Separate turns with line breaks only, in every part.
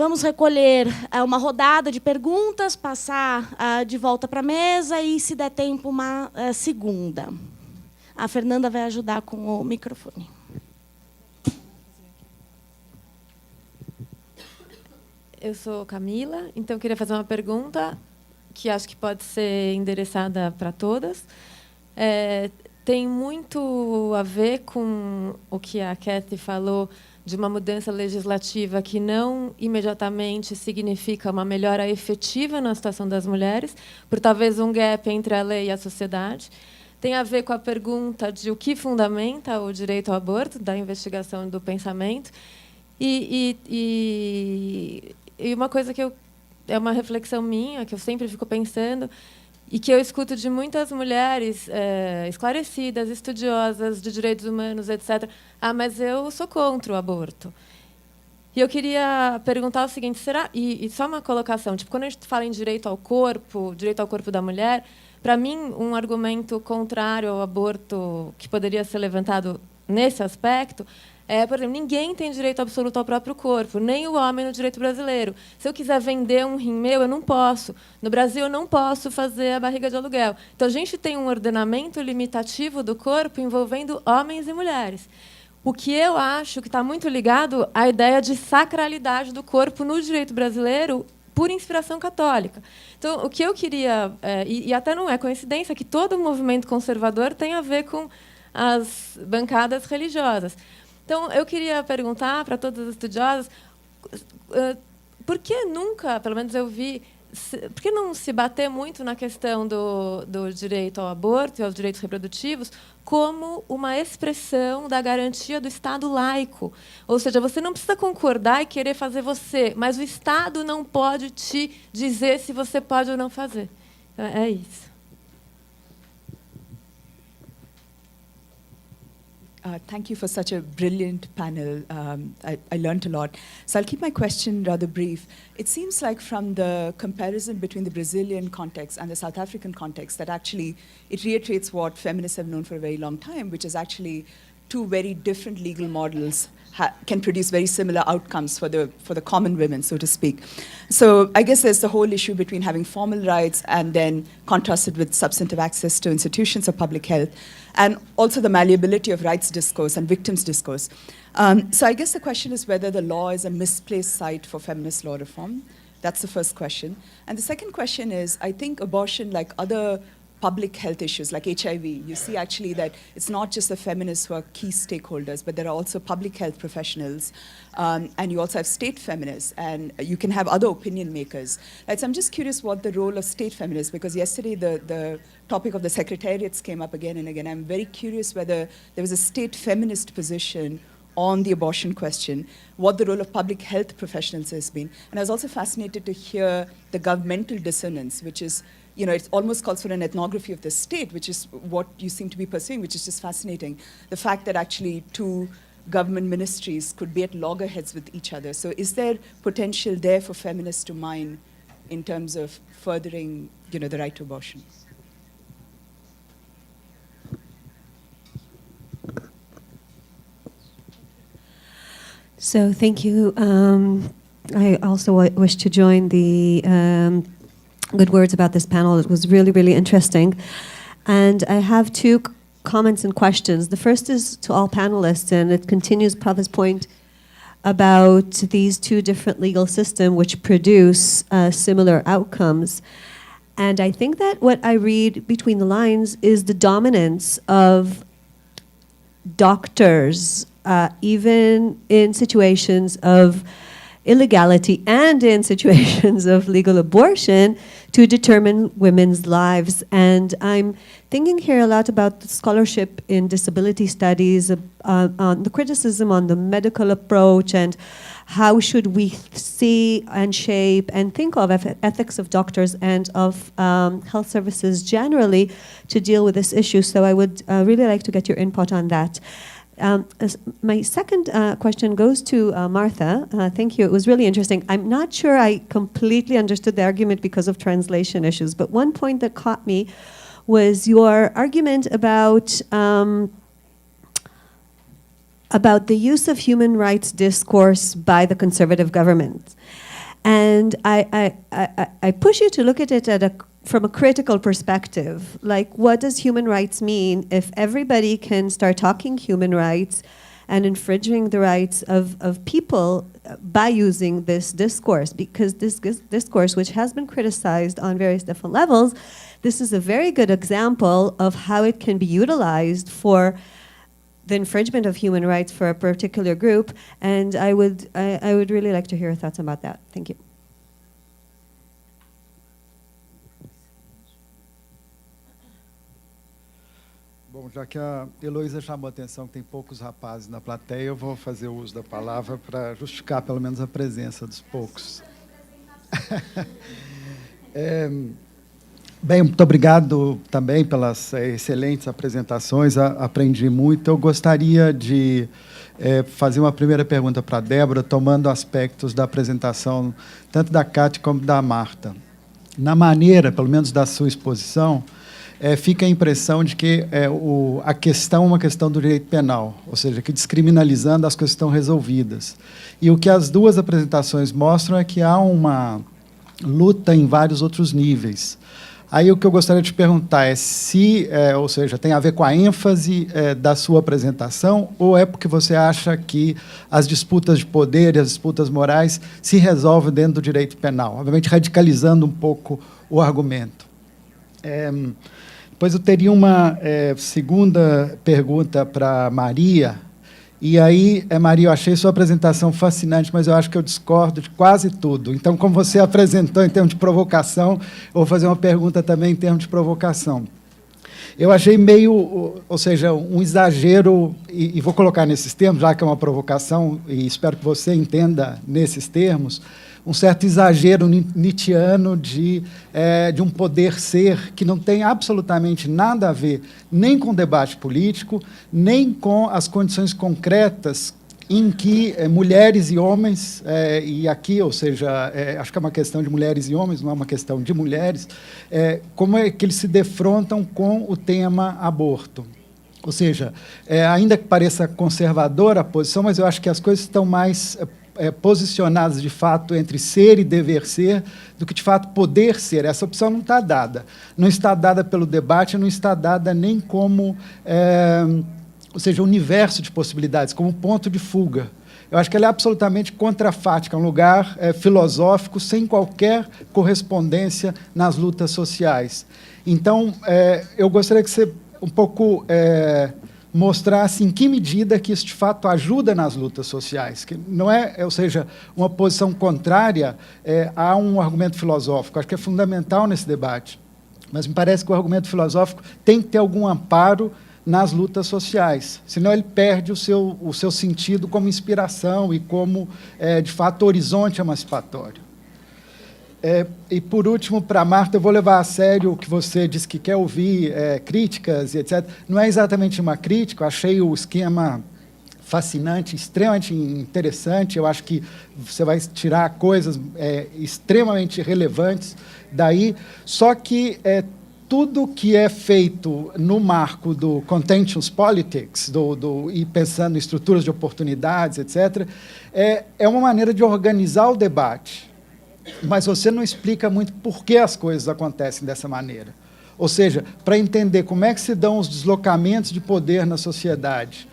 Vamos recolher uma rodada de perguntas, passar de volta para a mesa e, se der tempo, uma segunda. A Fernanda vai ajudar com o microfone.
Eu sou Camila, então eu queria fazer uma pergunta que acho que pode ser endereçada para todas. Tem muito a ver com o que a Kathy falou de uma mudança legislativa que não imediatamente significa uma melhora efetiva na situação das mulheres, por talvez um gap entre a lei e a sociedade. Tem a ver com a pergunta de o que fundamenta o direito ao aborto, da investigação do pensamento. E uma coisa que é uma reflexão minha, que eu sempre fico pensando, e que eu escuto de muitas mulheres esclarecidas, estudiosas de direitos humanos, etc. Mas eu sou contra o aborto. E eu queria perguntar o seguinte, será... E só uma colocação, tipo, quando a gente fala em direito ao corpo da mulher, para mim, um argumento contrário ao aborto que poderia ser levantado nesse aspecto por exemplo, ninguém tem direito absoluto ao próprio corpo, nem o homem no direito brasileiro. Se eu quiser vender um rim meu, eu não posso. No Brasil, eu não posso fazer a barriga de aluguel. Então, a gente tem um ordenamento limitativo do corpo envolvendo homens e mulheres. O que eu acho que está muito ligado à ideia de sacralidade do corpo no direito brasileiro por inspiração católica. Então, o que eu queria, e até não é coincidência, que todo o movimento conservador tem a ver com as bancadas religiosas. Então, eu queria perguntar para todas as estudiosas por que nunca, pelo menos eu vi, por que não se bater muito na questão do direito ao aborto e aos direitos reprodutivos como uma expressão da garantia do Estado laico? Ou seja, você não precisa concordar e querer fazer você, mas o Estado não pode te dizer se você pode ou não fazer. Então, é isso.
Thank you for such a brilliant panel. I learned a lot. So I'll keep my question rather brief. It seems like from the comparison between the Brazilian context and the South African context that actually it reiterates what feminists have known for a very long time, which is actually two very different legal models can produce very similar outcomes for the common women, so to speak. So I guess there's the whole issue between having formal rights and then contrasted with substantive access to institutions of public health, and also the malleability of rights discourse and victims discourse. So I guess the question is whether the law is a misplaced site for feminist law reform. That's the first question. And the second question is, I think abortion, like other public health issues like HIV, you see actually that it's not just the feminists who are key stakeholders, but there are also public health professionals, and you also have state feminists, and you can have other opinion makers. Right, so I'm just curious what the role of state feminists, because yesterday the topic of the secretariats came up again and again. I'm very curious whether there was a state feminist position on the abortion question, what the role of public health professionals has been. And I was also fascinated to hear the governmental dissonance, which is, you know, it almost calls for an ethnography of the state, which is what you seem to be pursuing, which is just fascinating. The fact that actually two government ministries could be at loggerheads with each other. So is there potential there for feminists to mine in terms of furthering, you know, the right to abortion?
So thank you. I also wish to join the good words about this panel. It was really, really interesting. And I have two comments and questions. The first is to all panelists, and it continues Prabha's point about these two different legal systems which produce similar outcomes. And I think that what I read between the lines is the dominance of doctors, even in situations of illegality and in situations of legal abortion, to determine women's lives. And I'm thinking here a lot about the scholarship in disability studies, on the criticism on the medical approach, and how should we see and shape and think of ethics of doctors and of health services generally to deal with this issue. So I would really like to get your input on that. My second question goes to Martha. Thank you. It was really interesting. I'm not sure I completely understood the argument because of translation issues, but one point that caught me was your argument about the use of human rights discourse by the conservative government. And I push you to look at it from a critical perspective. Like, what does human rights mean if everybody can start talking human rights and infringing the rights of people by using this discourse? Because this discourse, which has been criticized on various different levels, this is a very good example of how it can be utilized for the infringement of human rights for a particular group, and I would really like to hear your thoughts about that. Thank you.
Bom, já que a Heloísa chamou a atenção que tem poucos rapazes na plateia, eu vou fazer o uso da palavra para justificar pelo menos a presença dos poucos. Bem, muito obrigado também pelas excelentes apresentações, aprendi muito. Eu gostaria de fazer uma primeira pergunta para a Débora, tomando aspectos da apresentação, tanto da Cátia como da Marta. Na maneira, pelo menos da sua exposição, fica a impressão de que a questão é uma questão do direito penal, ou seja, que descriminalizando as coisas estão resolvidas. E o que as duas apresentações mostram é que há uma luta em vários outros níveis. Aí o que eu gostaria de perguntar é se, ou seja, tem a ver com a ênfase da sua apresentação, ou é porque você acha que as disputas de poder e as disputas morais se resolvem dentro do direito penal, obviamente radicalizando um pouco o argumento. Depois eu teria uma segunda pergunta para Maria. E aí, Maria, eu achei sua apresentação fascinante, mas eu acho que eu discordo de quase tudo. Então, como você apresentou em termos de provocação, eu vou fazer uma pergunta também em termos de provocação. Eu achei meio, ou seja, um exagero, e vou colocar nesses termos, já que é uma provocação, e espero que você entenda nesses termos, um certo exagero nietzschiano de um poder ser que não tem absolutamente nada a ver nem com o debate político, nem com as condições concretas em que mulheres e homens, e aqui, ou seja, acho que é uma questão de mulheres e homens, não é uma questão de mulheres, como é que eles se defrontam com o tema aborto. Ou seja, ainda que pareça conservadora a posição, mas eu acho que as coisas estão mais posicionadas, de fato, entre ser e dever ser, do que, de fato, poder ser. Essa opção não está dada. Não está dada pelo debate, não está dada nem como, ou seja, universo de possibilidades, como ponto de fuga. Eu acho que ela é absolutamente contrafática, um lugar filosófico sem qualquer correspondência nas lutas sociais. Então, eu gostaria que você um pouco mostrasse em que medida que isso, de fato, ajuda nas lutas sociais, que não ou seja, uma posição contrária a um argumento filosófico. Acho que é fundamental nesse debate, mas me parece que o argumento filosófico tem que ter algum amparo nas lutas sociais, senão ele perde o seu sentido como inspiração e como, de fato, horizonte emancipatório. E, por último, para a Marta, eu vou levar a sério o que você disse que quer ouvir, críticas e etc. Não é exatamente uma crítica, eu achei o esquema fascinante, extremamente interessante, eu acho que você vai tirar coisas extremamente relevantes daí, só que tudo que é feito no marco do contentious politics, e pensando em estruturas de oportunidades, etc., é uma maneira de organizar o debate, mas você não explica muito por que as coisas acontecem dessa maneira. Ou seja, para entender como é que se dão os deslocamentos de poder na sociedade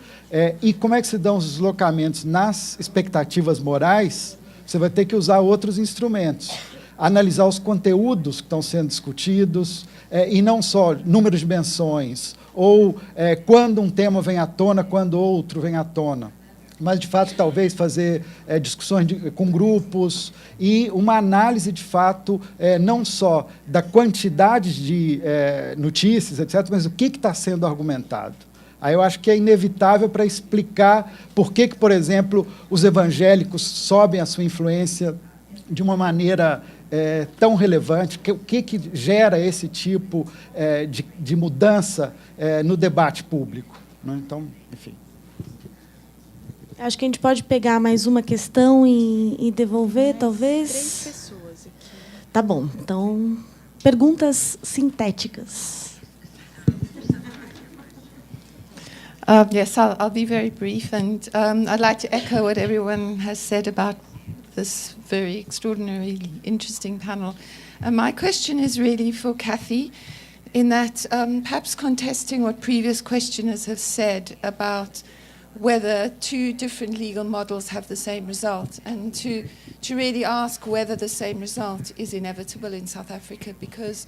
e como é que se dão os deslocamentos nas expectativas morais, você vai ter que usar outros instrumentos. Analisar os conteúdos que estão sendo discutidos, e não só número de menções, ou quando um tema vem à tona, quando outro vem à tona. Mas, de fato, talvez fazer discussões com grupos e uma análise, de fato, não só da quantidade de notícias, etc., mas o que está sendo argumentado. Aí eu acho que é inevitável para explicar por que, por exemplo, os evangélicos sobem a sua influência de uma maneira tão relevante, o que gera esse tipo de mudança no debate público, né? Então, enfim.
Acho que a gente pode pegar mais uma questão e devolver, talvez.
3 pessoas aqui.
Tá bom. Então, perguntas sintéticas.
Yes, I'll be very brief, and I'd like to echo what everyone has said about this very extraordinarily interesting panel. My question is really for Kathy, in that perhaps contesting what previous questioners have said about whether two different legal models have the same result, and to really ask whether the same result is inevitable in South Africa, because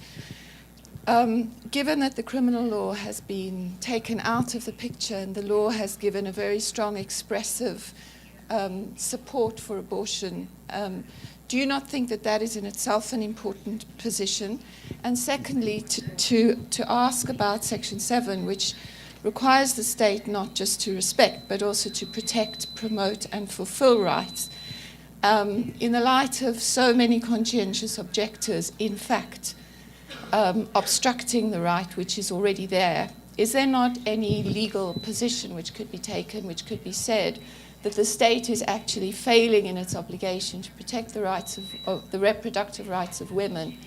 given that the criminal law has been taken out of the picture and the law has given a very strong expressive support for abortion, do you not think that that is in itself an important position? And secondly, to ask about Section 7, which requires the state not just to respect, but also to protect, promote, and fulfill rights. In the light of so many conscientious objectors, in fact, obstructing the right which is already there, is there not any legal position which could be taken, which could be said, that the state is actually failing in its obligation to protect the rights of the reproductive rights of women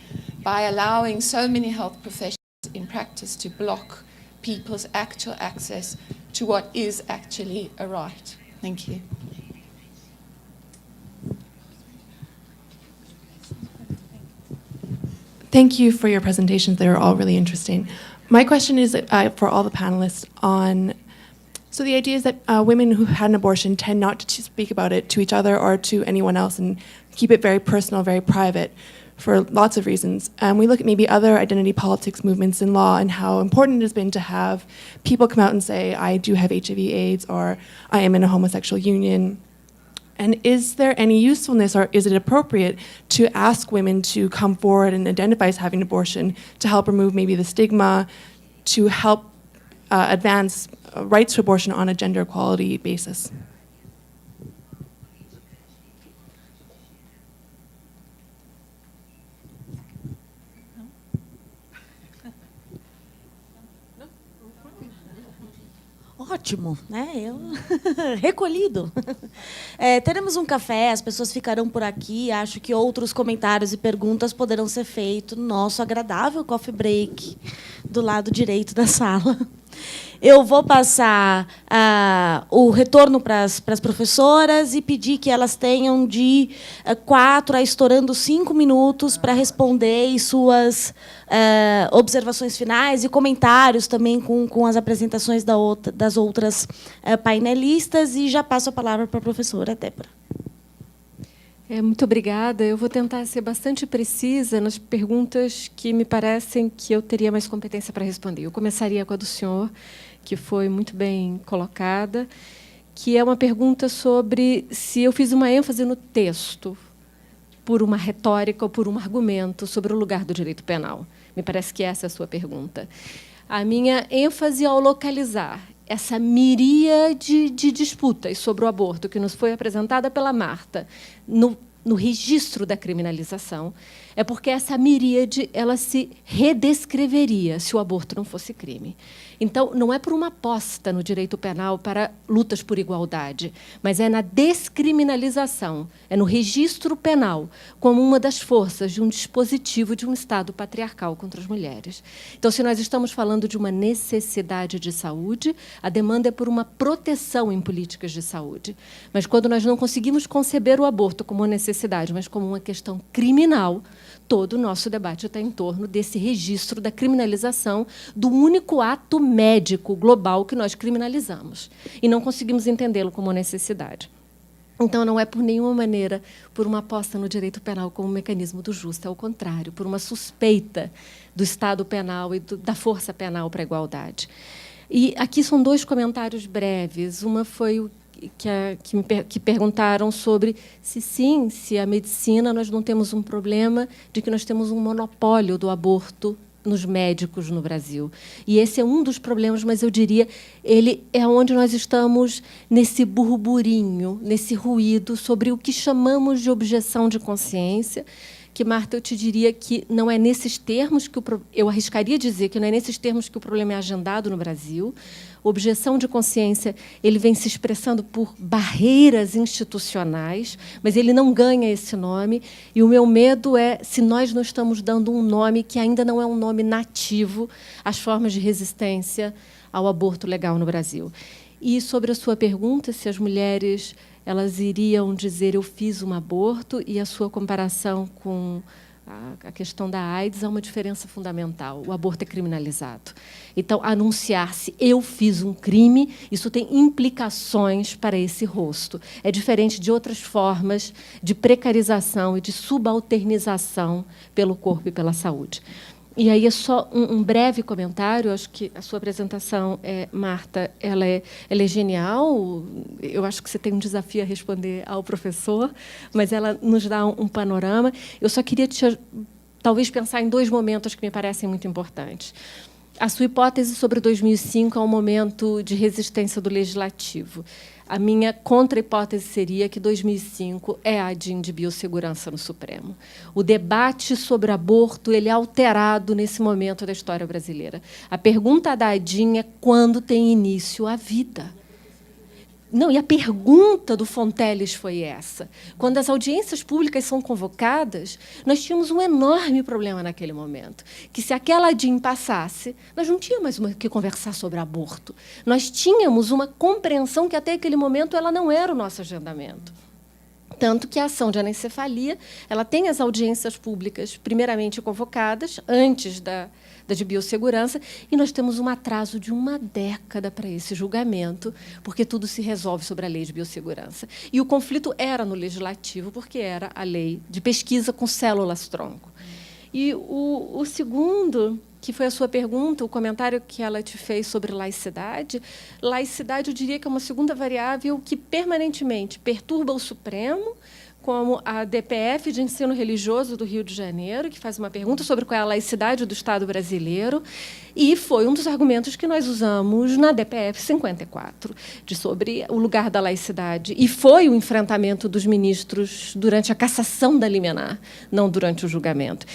by allowing so many health professionals in practice to block people's actual access to what is actually a right? Thank you.
Thank you for your presentations. They were all really interesting. My question is for all the panelists on, so the idea is that women who had an abortion tend not to speak about it to each other or to anyone else and keep it very personal, very private for lots of reasons. We look at maybe other identity politics movements in law and how important it has been to have people come out and say, I do have HIV/AIDS, or I am in a homosexual union. And is there any usefulness, or is it appropriate to ask women to come forward and identify as having abortion to help remove maybe the stigma, to help advance rights to abortion on a gender equality basis?
Ótimo, né? Recolhido. Teremos um café, as pessoas ficarão por aqui. Acho que outros comentários e perguntas poderão ser feitos no nosso agradável coffee break do lado direito da sala. Eu vou passar o retorno para as professoras e pedir que elas tenham de 4 a estourando 5 minutos para responder e suas observações finais e comentários também com as apresentações das outras painelistas. E já passo a palavra para a professora Débora.
Muito obrigada. Eu vou tentar ser bastante precisa nas perguntas que me parecem que eu teria mais competência para responder. Eu começaria com a do senhor, que foi muito bem colocada, que é uma pergunta sobre se eu fiz uma ênfase no texto por uma retórica ou por um argumento sobre o lugar do direito penal. Me parece que essa é a sua pergunta. A minha ênfase ao localizar essa miríade de disputas sobre o aborto que nos foi apresentada pela Marta no registro da criminalização, é porque essa miríade ela se redescreveria se o aborto não fosse crime. Então, não é por uma aposta no direito penal para lutas por igualdade, mas é na descriminalização, é no registro penal, como uma das forças de um dispositivo de um Estado patriarcal contra as mulheres. Então, se nós estamos falando de uma necessidade de saúde, a demanda é por uma proteção em políticas de saúde. Mas, quando nós não conseguimos conceber o aborto como uma necessidade, mas como uma questão criminal, todo o nosso debate está em torno desse registro da criminalização do único ato médico global que nós criminalizamos. E não conseguimos entendê-lo como necessidade. Então, não é por nenhuma maneira por uma aposta no direito penal como um mecanismo do justo, é o contrário, por uma suspeita do Estado penal e da força penal para a igualdade. E aqui são 2 comentários breves. Uma foi o que perguntaram sobre se a medicina nós não temos um problema de que nós temos um monopólio do aborto nos médicos no Brasil. E esse é um dos problemas, mas eu diria, ele é onde nós estamos nesse burburinho, nesse ruído sobre o que chamamos de objeção de consciência, que, Marta, eu te diria que não é nesses termos que eu arriscaria dizer que não é nesses termos que o problema é agendado no Brasil. Objeção de consciência, ele vem se expressando por barreiras institucionais, mas ele não ganha esse nome. E o meu medo é se nós não estamos dando um nome que ainda não é um nome nativo às formas de resistência ao aborto legal no Brasil. E sobre a sua pergunta, se as mulheres elas iriam dizer eu fiz um aborto, e a sua comparação com a questão da AIDS há uma diferença fundamental. O aborto é criminalizado. Então, anunciar-se eu fiz um crime, isso tem implicações para esse rosto. É diferente de outras formas de precarização e de subalternização pelo corpo e pela saúde. E aí é só um breve comentário. Acho que a sua apresentação, Marta, ela é genial. Eu acho que você tem um desafio a responder ao professor, mas ela nos dá um panorama. Eu só queria talvez pensar em 2 momentos que me parecem muito importantes. A sua hipótese sobre 2005 é um momento de resistência do legislativo. A minha contra-hipótese seria que 2005 é a ADIM de biossegurança no Supremo. O debate sobre aborto ele é alterado nesse momento da história brasileira. A pergunta da ADIM é quando tem início a vida. Não, e a pergunta do Fonteles foi essa. Quando as audiências públicas são convocadas, nós tínhamos um enorme problema naquele momento, que se aquela ADIM passasse, nós não tínhamos mais o que conversar sobre aborto. Nós tínhamos uma compreensão que até aquele momento ela não era o nosso agendamento. Tanto que a ação de anencefalia ela tem as audiências públicas primeiramente convocadas, antes da de biossegurança, e nós temos um atraso de 1 década para esse julgamento, porque tudo se resolve sobre a lei de biossegurança. E o conflito era no legislativo, porque era a lei de pesquisa com células-tronco. E o segundo, que foi a sua pergunta, o comentário que ela te fez sobre laicidade, eu diria que é uma segunda variável que permanentemente perturba o Supremo, como a DPF de Ensino Religioso do Rio de Janeiro, que faz uma pergunta sobre qual é a laicidade do Estado brasileiro, e foi um dos argumentos que nós usamos na DPF 54, sobre o lugar da laicidade. E foi o enfrentamento dos ministros durante a cassação da liminar, não durante o julgamento.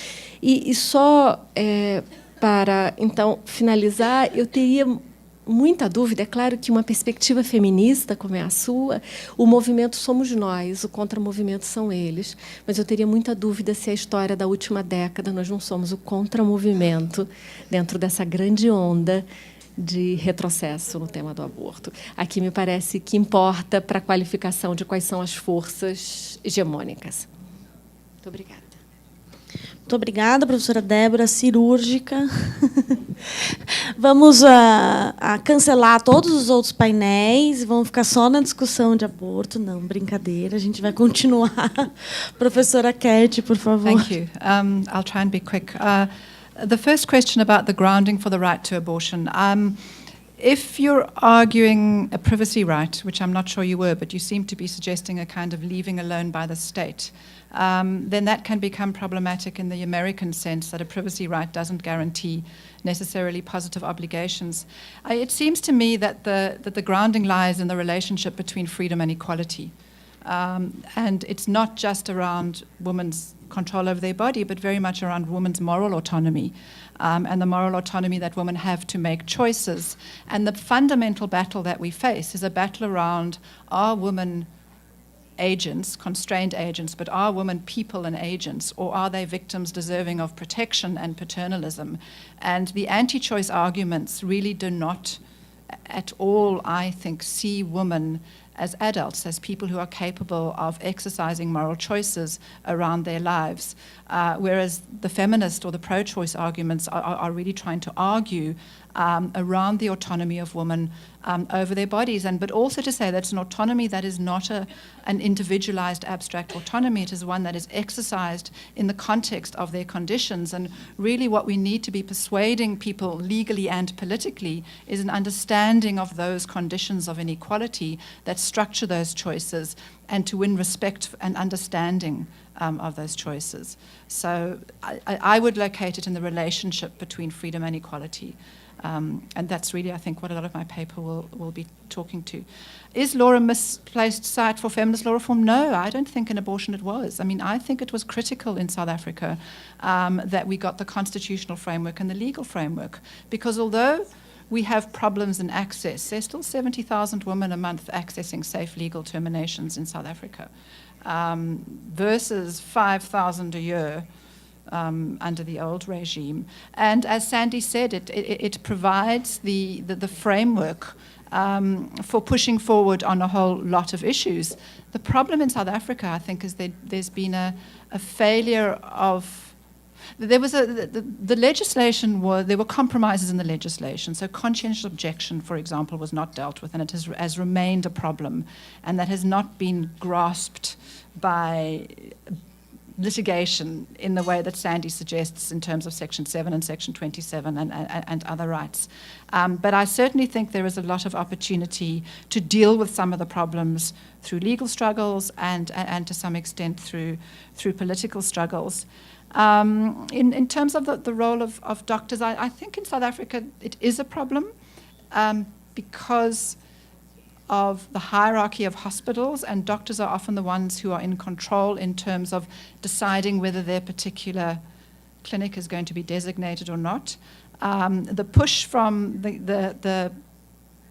E só para, então, finalizar, eu teria muita dúvida. É claro que uma perspectiva feminista, como é a sua, o movimento somos nós, o contramovimento são eles. Mas eu teria muita dúvida se a história da última década nós não somos o contramovimento dentro dessa grande onda de retrocesso no tema do aborto. Aqui me parece que importa para a qualificação de quais são as forças hegemônicas. Muito obrigada.
Muito obrigada, professora Débora, cirúrgica. Vamos a cancelar todos os outros painéis, vamos ficar só na discussão de aborto. Não, brincadeira, a gente vai continuar. Professora Cat, por favor.
Thank you. I'll try and be quick. The first question about the grounding for the right to abortion. If you're arguing a privacy right, which I'm not sure you were, but you seem to be suggesting a kind of leaving alone by the state, then that can become problematic in the American sense that a privacy right doesn't guarantee necessarily positive obligations. It seems to me that the grounding lies in the relationship between freedom and equality. And it's not just around women's control over their body, but very much around women's moral autonomy and the moral autonomy that women have to make choices. And the fundamental battle that we face is a battle around, are women agents, constrained agents, but are women people and agents, or are they victims deserving of protection and paternalism? And the anti-choice arguments really do not at all, I think, see women as adults, as people who are capable of exercising moral choices around their lives, whereas the feminist or the pro-choice arguments are really trying to argue around the autonomy of women over their bodies, but also to say that it's an autonomy that is not an individualized abstract autonomy. It is one that is exercised in the context of their conditions. And really what we need to be persuading people legally and politically is an understanding of those conditions of inequality that structure those choices, and to win respect and understanding of those choices. So I would locate it in the relationship between freedom and equality. And that's really, I think, what a lot of my paper will be talking to. Is law a misplaced site for feminist law reform? No, I don't think in abortion it was. I mean, I think it was critical in South Africa that we got the constitutional framework and the legal framework, because although we have problems in access, there's still 70,000 women a month accessing safe legal terminations in South Africa, versus 5,000 a year under the old regime. And as Sandy said, it provides the framework for pushing forward on a whole lot of issues. The problem in South Africa, I think, is that there's been a failure of... There was the legislation there were compromises in the legislation. So conscientious objection, for example, was not dealt with, and it has remained a problem, and that has not been grasped by litigation in the way that Sandy suggests in terms of Section 7 and Section 27 and other rights. But I certainly think there is a lot of opportunity to deal with some of the problems through legal struggles and to some extent through political struggles. In terms of the role of doctors, I think in South Africa it is a problem because of the hierarchy of hospitals, and doctors are often the ones who are in control in terms of deciding whether their particular clinic is going to be designated or not. The push from the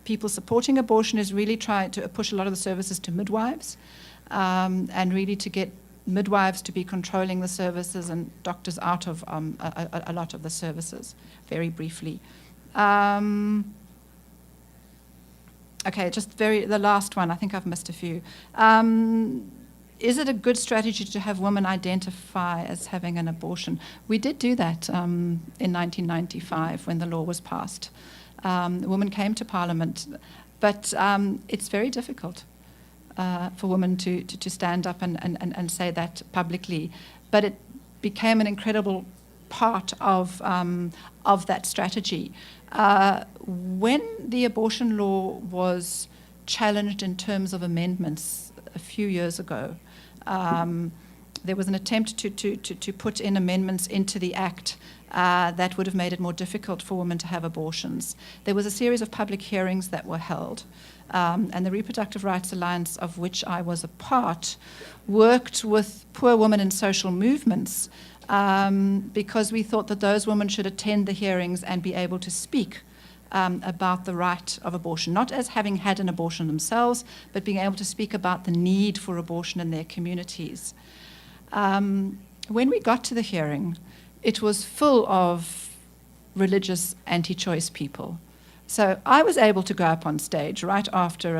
people supporting abortion is really trying to push a lot of the services to midwives, and really to get midwives to be controlling the services and doctors out of a lot of the services, very briefly. Okay, just the last one. I think I've missed a few. Is it a good strategy to have women identify as having an abortion? We did do that in 1995 when the law was passed. Women came to Parliament, but it's very difficult for women to stand up and say that publicly. But it became an incredible part of that strategy. When the abortion law was challenged in terms of amendments a few years ago, there was an attempt to put in amendments into the Act that would have made it more difficult for women to have abortions. There was a series of public hearings that were held, and the Reproductive Rights Alliance, of which I was a part, worked with poor women in social movements because we thought that those women should attend the hearings and be able to speak about the right of abortion, not as having had an abortion themselves, but being able to speak about the need for abortion in their communities. When we got to the hearing, it was full of religious anti-choice people. So I was able to go up on stage right after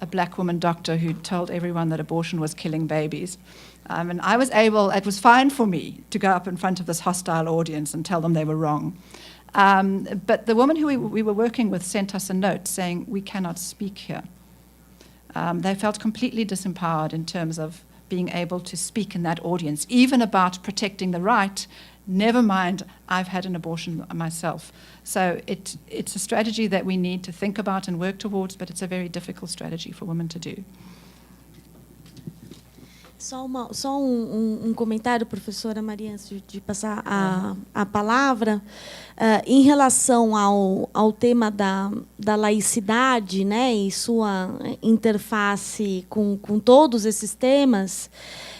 a black woman doctor who told everyone that abortion was killing babies. And I was able, it was fine for me to go up in front of this hostile audience and tell them they were wrong. But the woman who we were working with sent us a note saying, we cannot speak here. They felt completely disempowered in terms of being able to speak in that audience, even about protecting the right, never mind, I've had an abortion myself. So it's a strategy that we need to think about and work towards, but it's a very difficult strategy for women to do.
Só um comentário, professora Maria, antes de passar a palavra. Em relação ao tema da laicidade, né, e sua interface com todos esses temas,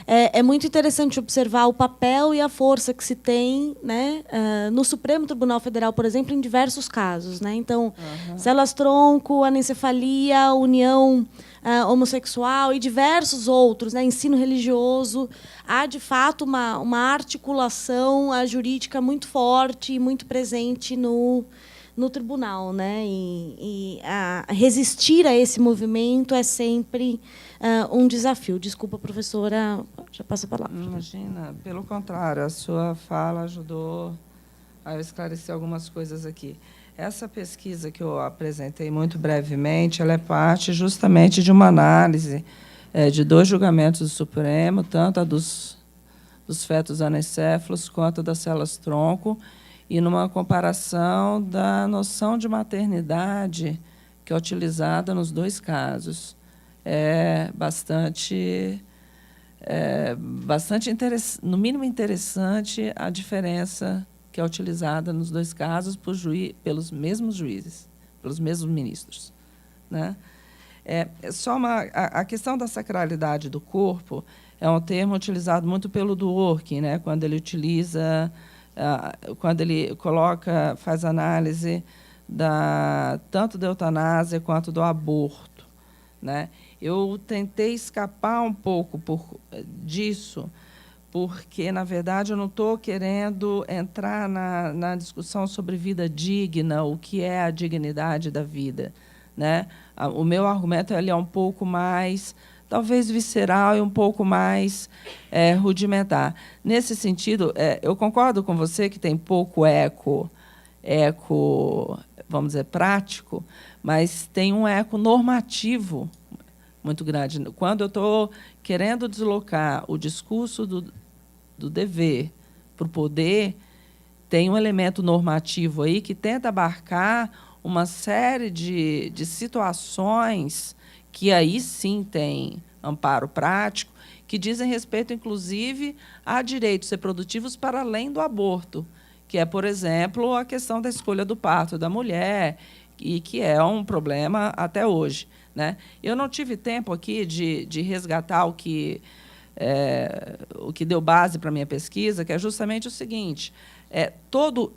é muito interessante observar o papel e a força que se tem, né, no Supremo Tribunal Federal, por exemplo, em diversos casos, né? Então, células-tronco, anencefalia, união homossexual e diversos outros, né, ensino religioso, há de fato uma articulação jurídica muito forte e muito presente no tribunal, né? E resistir a esse movimento é sempre um desafio. Desculpa, professora, já passo a palavra.
Imagina, pelo contrário, a sua fala ajudou a esclarecer algumas coisas aqui. Essa pesquisa que eu apresentei muito brevemente, ela é parte justamente de uma análise de 2 julgamentos do Supremo, tanto a dos fetos anencéfalos quanto das células-tronco, e numa comparação da noção de maternidade que é utilizada nos 2 casos. É bastante no mínimo interessante a diferença que é utilizada nos 2 casos pelos mesmos juízes, pelos mesmos ministros, né? A questão da sacralidade do corpo é um termo utilizado muito pelo Dworkin, né? Quando ele utiliza, quando ele faz análise tanto da eutanásia quanto do aborto, né? Eu tentei escapar um pouco disso, porque, na verdade, eu não estou querendo entrar na discussão sobre vida digna, o que é a dignidade da vida, né? O meu argumento ele é um pouco mais, talvez, visceral e um pouco mais rudimentar. Nesse sentido, eu concordo com você que tem pouco eco, vamos dizer, prático, mas tem um eco normativo muito grande. Quando eu estou querendo deslocar o discurso do dever para o poder, tem um elemento normativo aí que tenta abarcar uma série de situações que aí sim tem amparo prático, que dizem respeito, inclusive, a direitos reprodutivos para além do aborto, que é, por exemplo, a questão da escolha do parto da mulher, e que é um problema até hoje, né? Eu não tive tempo aqui de resgatar o que deu base para a minha pesquisa, que é justamente o seguinte: todo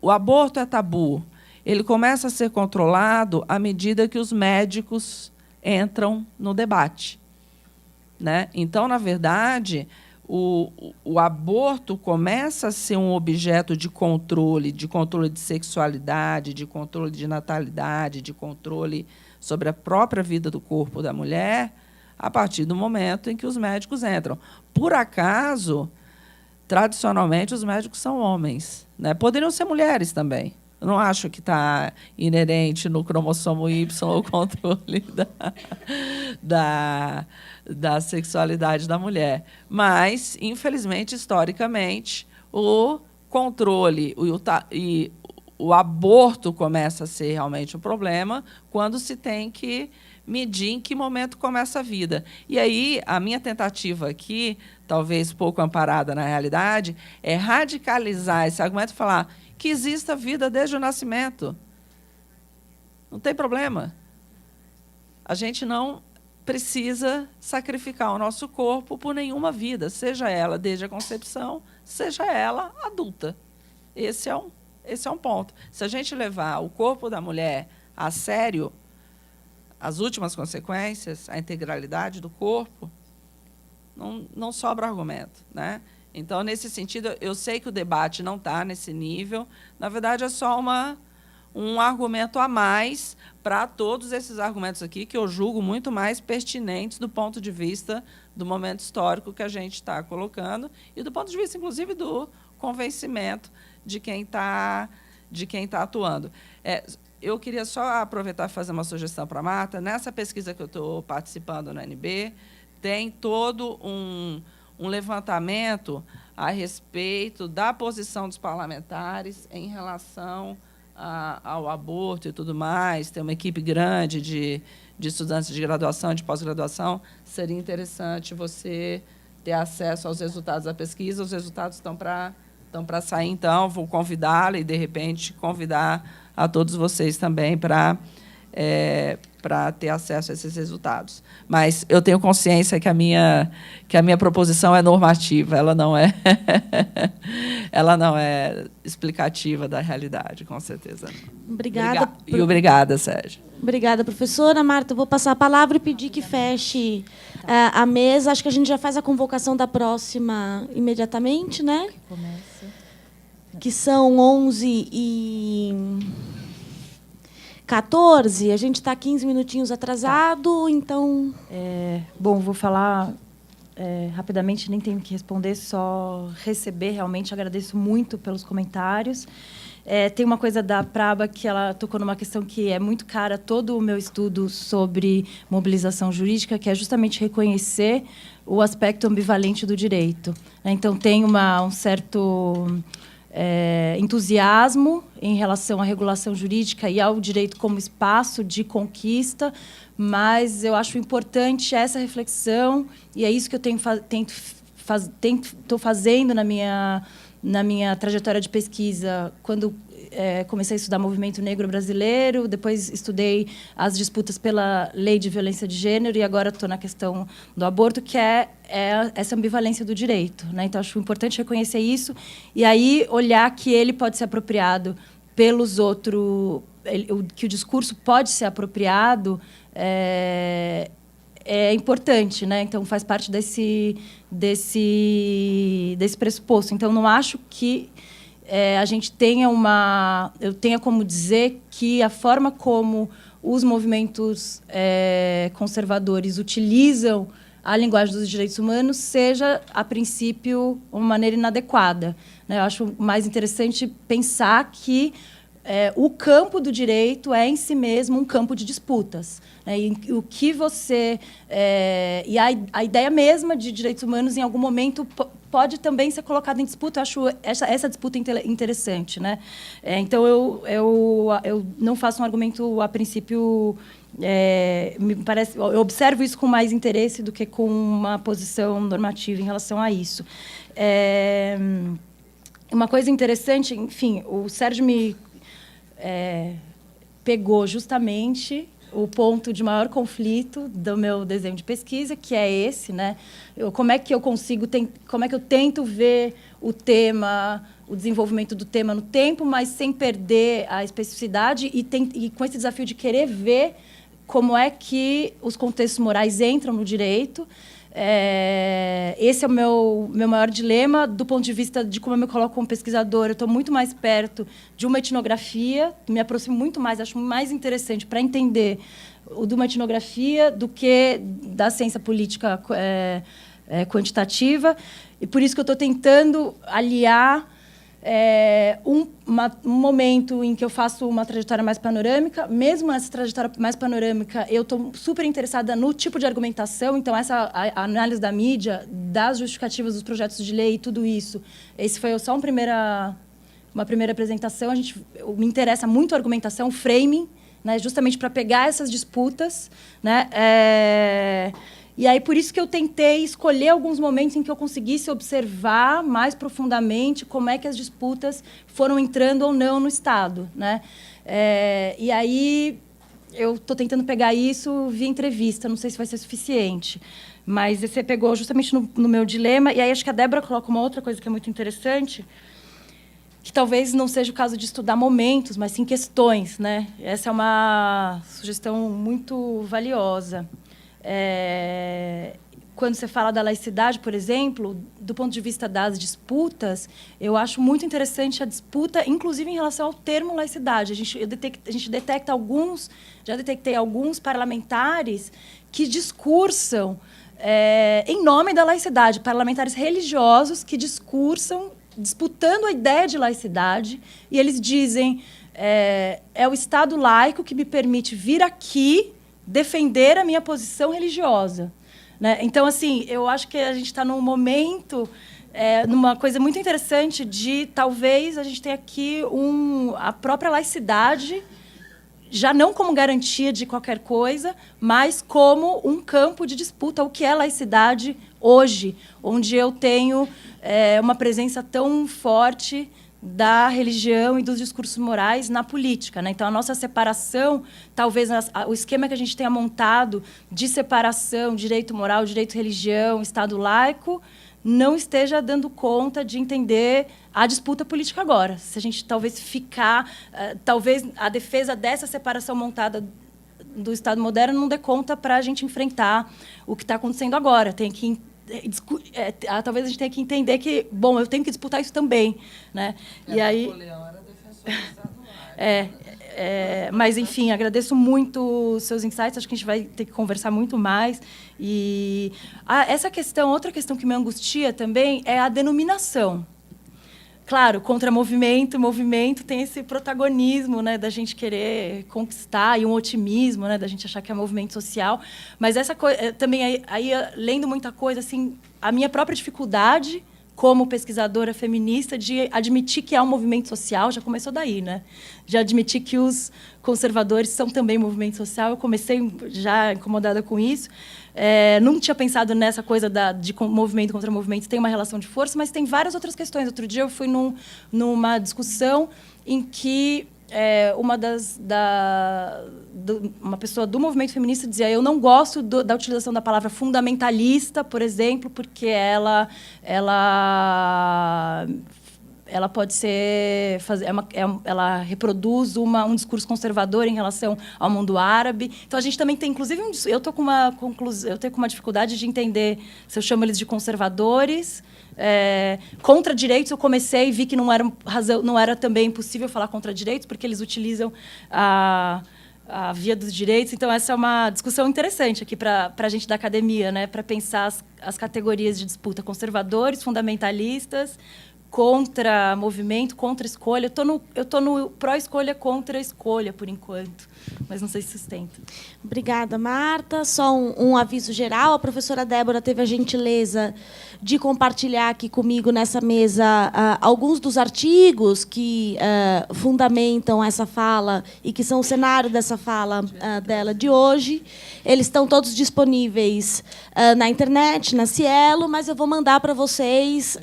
o aborto é tabu. Ele começa a ser controlado à medida que os médicos entram no debate, né? Então, na verdade, o aborto começa a ser um objeto de controle de sexualidade, de controle de natalidade, de controle sobre a própria vida do corpo da mulher, a partir do momento em que os médicos entram. Por acaso, tradicionalmente, os médicos são homens, né? Poderiam ser mulheres também. Eu não acho que está inerente no cromossomo Y o controle da sexualidade da mulher. Mas, infelizmente, historicamente, o controle e o aborto começa a ser realmente um problema quando se tem que medir em que momento começa a vida. E aí, a minha tentativa aqui, talvez pouco amparada na realidade, é radicalizar esse argumento e falar que exista vida desde o nascimento. Não tem problema. A gente não precisa sacrificar o nosso corpo por nenhuma vida, seja ela desde a concepção, seja ela adulta. Esse é um ponto. Se a gente levar o corpo da mulher a sério, as últimas consequências, a integralidade do corpo, não sobra argumento, né? Então, nesse sentido, eu sei que o debate não está nesse nível. Na verdade, é só um argumento a mais para todos esses argumentos aqui, que eu julgo muito mais pertinentes do ponto de vista do momento histórico que a gente está colocando e do ponto de vista, inclusive, do convencimento de quem está atuando. Eu queria só aproveitar e fazer uma sugestão para a Marta. Nessa pesquisa que eu estou participando na UNB, tem todo um levantamento a respeito da posição dos parlamentares em relação ao aborto e tudo mais. Tem uma equipe grande de estudantes de graduação, de pós-graduação. Seria interessante você ter acesso aos resultados da pesquisa. Os resultados estão para sair, então. Vou convidá-la e, de repente, convidar a todos vocês também para ter acesso a esses resultados. Mas eu tenho consciência que a minha proposição é normativa, ela não é explicativa da realidade, com certeza.
Obrigada.
E obrigada, Sérgio.
Obrigada, professora. Marta, eu vou passar a palavra e pedir que feche a mesa. Acho que a gente já faz a convocação da próxima imediatamente, né? Que são 11h14, a gente está 15 minutinhos atrasado, então...
Bom, vou falar rapidamente, nem tenho que responder, só receber, realmente. Agradeço muito pelos comentários. Tem uma coisa da Praba que ela tocou numa questão que é muito cara a todo o meu estudo sobre mobilização jurídica, que é justamente reconhecer o aspecto ambivalente do direito. Então, tem um certo... entusiasmo em relação à regulação jurídica e ao direito como espaço de conquista, mas eu acho importante essa reflexão, e é isso que eu estou fazendo na minha trajetória de pesquisa, quando comecei a estudar movimento negro brasileiro, depois estudei as disputas pela lei de violência de gênero e agora estou na questão do aborto, que é essa ambivalência do direito, né? Então, acho importante reconhecer isso e aí olhar que ele pode ser apropriado pelos outros, que o discurso pode ser apropriado é importante, né? Então, faz parte desse pressuposto. Então, não acho que a gente eu tenha como dizer que a forma como os movimentos conservadores utilizam a linguagem dos direitos humanos seja, a princípio, uma maneira inadequada, né? Eu acho mais interessante pensar que o campo do direito é, em si mesmo, um campo de disputas, né? E o que você... e a ideia mesma de direitos humanos, em algum momento, pode também ser colocada em disputa. Eu acho essa disputa interessante, né? Então, eu não faço um argumento, a princípio... me parece, eu observo isso com mais interesse do que com uma posição normativa em relação a isso. Uma coisa interessante, enfim, o Sérgio me pegou justamente o ponto de maior conflito do meu desenho de pesquisa, que é esse, né? Como é que eu consigo, como é que eu tento ver o tema, o desenvolvimento do tema no tempo, mas sem perder a especificidade e com esse desafio de querer ver como é que os contextos morais entram no direito. Esse é o meu maior dilema, do ponto de vista de como eu me coloco como pesquisadora. Eu estou muito mais perto de uma etnografia, me aproximo muito mais, acho mais interessante para entender o de uma etnografia do que da ciência política quantitativa. E por isso que eu estou tentando aliar um momento em que eu faço uma trajetória mais panorâmica. Mesmo nessa trajetória mais panorâmica, eu estou super interessada no tipo de argumentação. Então, a análise da mídia, das justificativas dos projetos de lei e tudo isso, esse foi só uma primeira apresentação. Me interessa muito a argumentação, o framing, né, justamente para pegar essas disputas, né? E aí, por isso que eu tentei escolher alguns momentos em que eu conseguisse observar mais profundamente como é que as disputas foram entrando ou não no Estado, né? E aí, eu estou tentando pegar isso via entrevista, não sei se vai ser suficiente. Mas você pegou justamente no meu dilema. E aí, acho que a Débora coloca uma outra coisa que é muito interessante, que talvez não seja o caso de estudar momentos, mas sim questões, né? Essa é uma sugestão muito valiosa. Quando você fala da laicidade, por exemplo, do ponto de vista das disputas, eu acho muito interessante a disputa, inclusive em relação ao termo laicidade. Já detectei alguns parlamentares que discursam em nome da laicidade, parlamentares religiosos que discursam disputando a ideia de laicidade, e eles dizem é o Estado laico que me permite vir aqui defender a minha posição religiosa, né? Então, assim, eu acho que a gente está num momento, numa coisa muito interessante de, talvez, a gente tenha aqui a própria laicidade, já não como garantia de qualquer coisa, mas como um campo de disputa. O que é laicidade hoje, onde eu tenho uma presença tão forte da religião e dos discursos morais na política, né? Então, a nossa separação, talvez o esquema que a gente tenha montado de separação, direito moral, direito religião, Estado laico, não esteja dando conta de entender a disputa política agora. Se a gente talvez talvez a defesa dessa separação montada do Estado moderno não dê conta para a gente enfrentar o que está acontecendo agora. Talvez a gente tenha que entender que, bom, eu tenho que disputar isso também, né? E aí,
Napoleão era defensor do Estado laico.
mas, enfim, agradeço muito os seus insights. Acho que a gente vai ter que conversar muito mais. E outra questão que me angustia também é a denominação. Claro, movimento tem esse protagonismo, né, da gente querer conquistar, e um otimismo, né, da gente achar que é movimento social. Mas essa coisa também, aí, lendo muita coisa, assim, a minha própria dificuldade como pesquisadora feminista de admitir que é um movimento social, já começou daí, né? De admitir que os conservadores são também movimento social. Eu comecei já incomodada com isso. Não tinha pensado nessa coisa de movimento contra movimento, tem uma relação de força, mas tem várias outras questões. Outro dia eu fui numa discussão em que uma pessoa do movimento feminista dizia: eu não gosto da utilização da palavra fundamentalista, por exemplo, porque ela ela pode ser ela reproduz um discurso conservador em relação ao mundo árabe. Então a gente também tem, inclusive, eu tenho uma dificuldade de entender se eu chamo eles de conservadores. Contra direitos, eu comecei e vi que não era também possível falar contra direitos, porque eles utilizam a via dos direitos. Então, essa é uma discussão interessante aqui para a gente da academia, né? Para pensar as categorias de disputa: conservadores, fundamentalistas, contra movimento, contra escolha. Eu tô no pró-escolha, contra escolha, por enquanto, mas não sei se sustenta.
Obrigada, Marta. Só um aviso geral. A professora Débora teve a gentileza de compartilhar aqui comigo nessa mesa alguns dos artigos que fundamentam essa fala e que são o cenário dessa fala dela de hoje. Eles estão todos disponíveis na internet, na Cielo, mas eu vou mandar para vocês,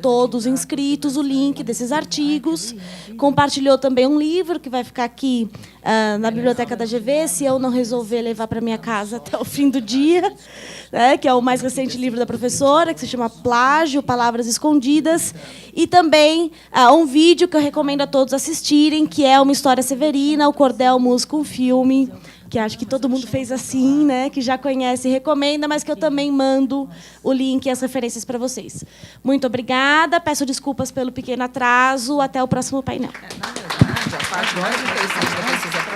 todos inscritos, o link desses artigos. Compartilhou também um livro que vai ficar aqui na biblioteca da GV, se eu não resolver levar para minha casa até o fim do dia, né, que é o mais recente livro da professora, que se chama Plágio, Palavras Escondidas, e também um vídeo que eu recomendo a todos assistirem, que é Uma História Severina, o Cordel Música, um filme, que acho que todo mundo fez assim, né, que já conhece e recomenda, mas que eu também mando o link e as referências para vocês. Muito obrigada, peço desculpas pelo pequeno atraso, até o próximo painel.
Na verdade, a parte mais interessante da pesquisa